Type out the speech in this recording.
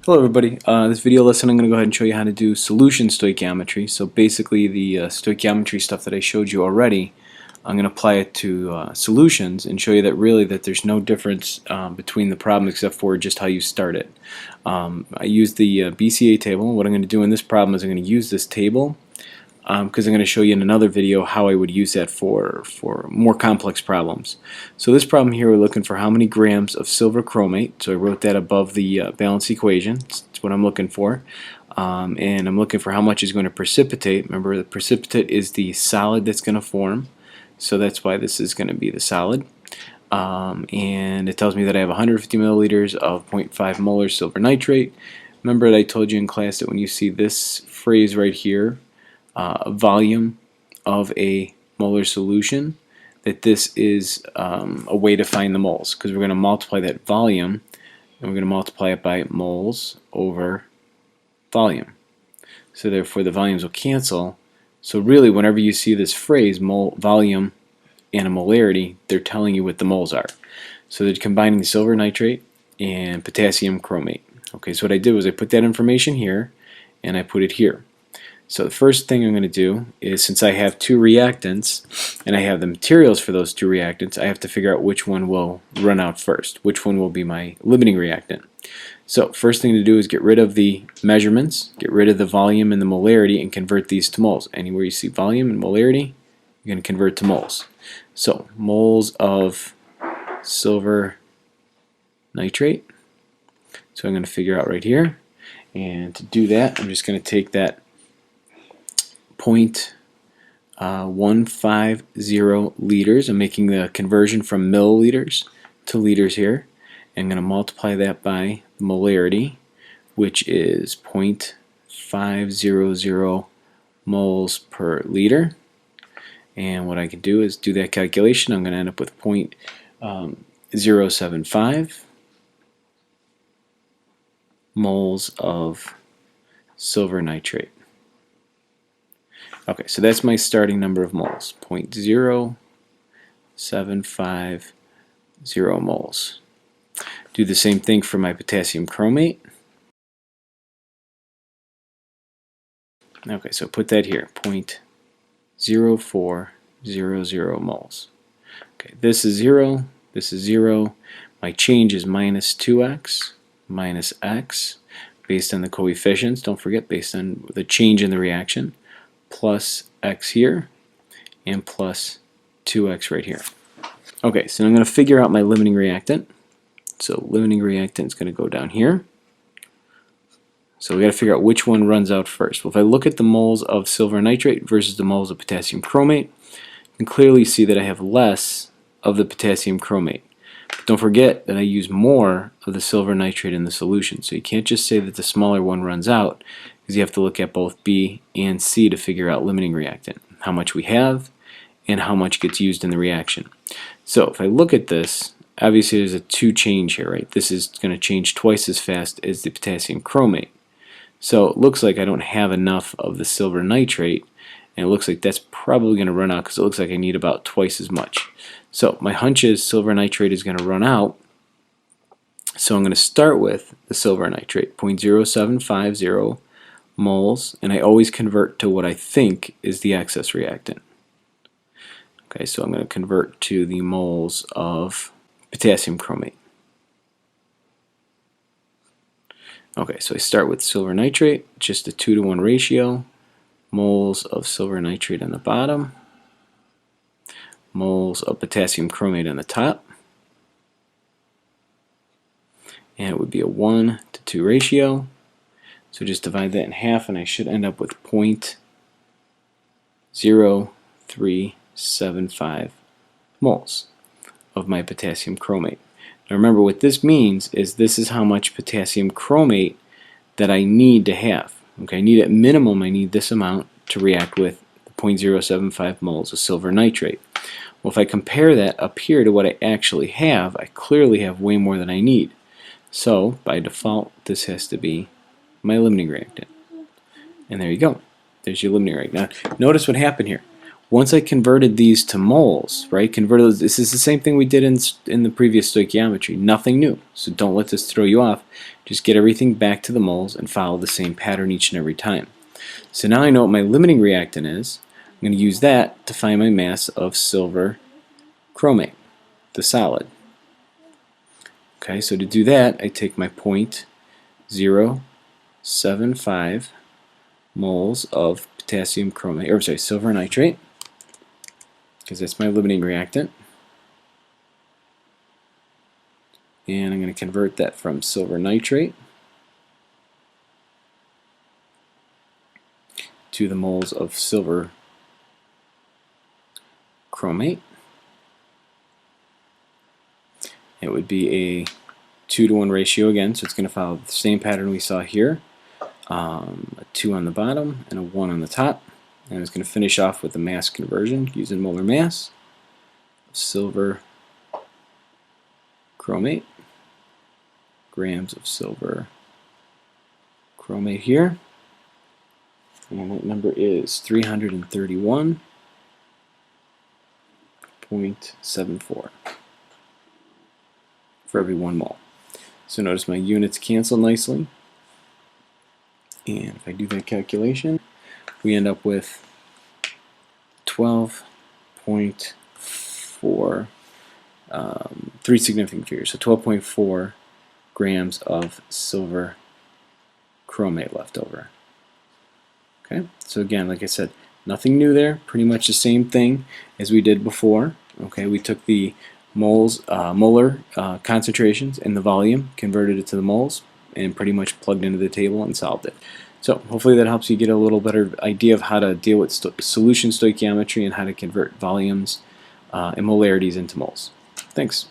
Hello everybody. This video lesson I'm going to go ahead and show you how to do solution stoichiometry. So basically the stoichiometry stuff that I showed you already, I'm going to apply it to solutions and show you that really that there's no difference between the problem except for just how you start it. I used the BCA table. What I'm going to do in this problem is I'm going to use this table because I'm going to show you in another video how I would use that for more complex problems. So this problem here, we're looking for how many grams of silver chromate. So I wrote that above the balance equation. That's what I'm looking for. And I'm looking for how much is going to precipitate. Remember, the precipitate is the solid that's going to form. So that's why this is going to be the solid. And it tells me that I have 150 milliliters of 0.5 molar silver nitrate. Remember that I told you in class that when you see this phrase right here, volume of a molar solution, that this is a way to find the moles, because we're going to multiply that volume and we're going to multiply it by moles over volume. So therefore the volumes will cancel. So really whenever you see this phrase volume and a molarity, they're telling you what the moles are. So they're combining silver nitrate and potassium chromate. Okay, so what I did was I put that information here and I put it here. So the first thing I'm going to do is, since I have two reactants and I have the materials for those two reactants, I have to figure out which one will run out first, which one will be my limiting reactant. So first thing to do is get rid of the measurements, get rid of the volume and the molarity, and convert these to moles. Anywhere you see volume and molarity, you're going to convert to moles. So moles of silver nitrate. So I'm going to figure out right here, and to do that I'm just going to take that 0.150 liters. I'm making the conversion from milliliters to liters here. I'm going to multiply that by the molarity, which is 0.500 moles per liter. And what I can do is do that calculation. I'm going to end up with 0.075 moles of silver nitrate. Okay, so that's my starting number of moles, 0.0750 moles. Do the same thing for my potassium chromate. Okay, so put that here, 0.0400 moles. Okay, this is 0, this is 0. My change is minus 2x minus x, based on the coefficients, don't forget, based on the change in the reaction, plus x here, and plus 2x right here. Okay, so I'm going to figure out my limiting reactant. So limiting reactant is going to go down here. So we got to figure out which one runs out first. Well, if I look at the moles of silver nitrate versus the moles of potassium chromate, you can clearly see that I have less of the potassium chromate. But don't forget that I use more of the silver nitrate in the solution. So you can't just say that the smaller one runs out, because you have to look at both B and C to figure out limiting reactant, how much we have and how much gets used in the reaction. So if I look at this, obviously there's a 2 change here, right? This is going to change twice as fast as the potassium chromate. So it looks like I don't have enough of the silver nitrate, and it looks like that's probably going to run out because it looks like I need about twice as much. So my hunch is silver nitrate is going to run out. So I'm going to start with the silver nitrate, 0.0750 moles, and I always convert to what I think is the excess reactant. Okay, so I'm going to convert to the moles of potassium chromate. Okay, so I start with silver nitrate, just a 2-to-1 ratio, moles of silver nitrate on the bottom, moles of potassium chromate on the top, and it would be a 1-to-2 ratio. So just divide that in half and I should end up with 0.0375 moles of my potassium chromate. Now remember, what this means is this is how much potassium chromate that I need to have. Okay, I need at minimum, I need this amount to react with 0.075 moles of silver nitrate. Well, if I compare that up here to what I actually have, I clearly have way more than I need. So by default, this has to be my limiting reactant. And there you go. There's your limiting reactant. Now, notice what happened here. Once I converted these to moles, right? This is the same thing we did in the previous stoichiometry. Nothing new. So don't let this throw you off. Just get everything back to the moles and follow the same pattern each and every time. So now I know what my limiting reactant is. I'm going to use that to find my mass of silver chromate, the solid. Okay, so to do that, I take my 0.075 moles of potassium chromate, or sorry, silver nitrate, because that's my limiting reactant. And I'm going to convert that from silver nitrate to the moles of silver chromate. It would be a 2-to-1 ratio again, so it's going to follow the same pattern we saw here. A 2 on the bottom and a 1 on the top. And it's going to finish off with the mass conversion using molar mass. Silver chromate. Grams of silver chromate here. And that number is 331.74 for every 1 mole. So notice my units cancel nicely. And if I do that calculation, we end up with 12.4, 3 significant figures, so 12.4 grams of silver chromate left over. Okay, so again, like I said, nothing new there, pretty much the same thing as we did before. Okay, we took the molar concentrations and the volume, converted it to the moles, and pretty much plugged into the table and solved it. So hopefully that helps you get a little better idea of how to deal with solution stoichiometry and how to convert volumes and molarities into moles. Thanks.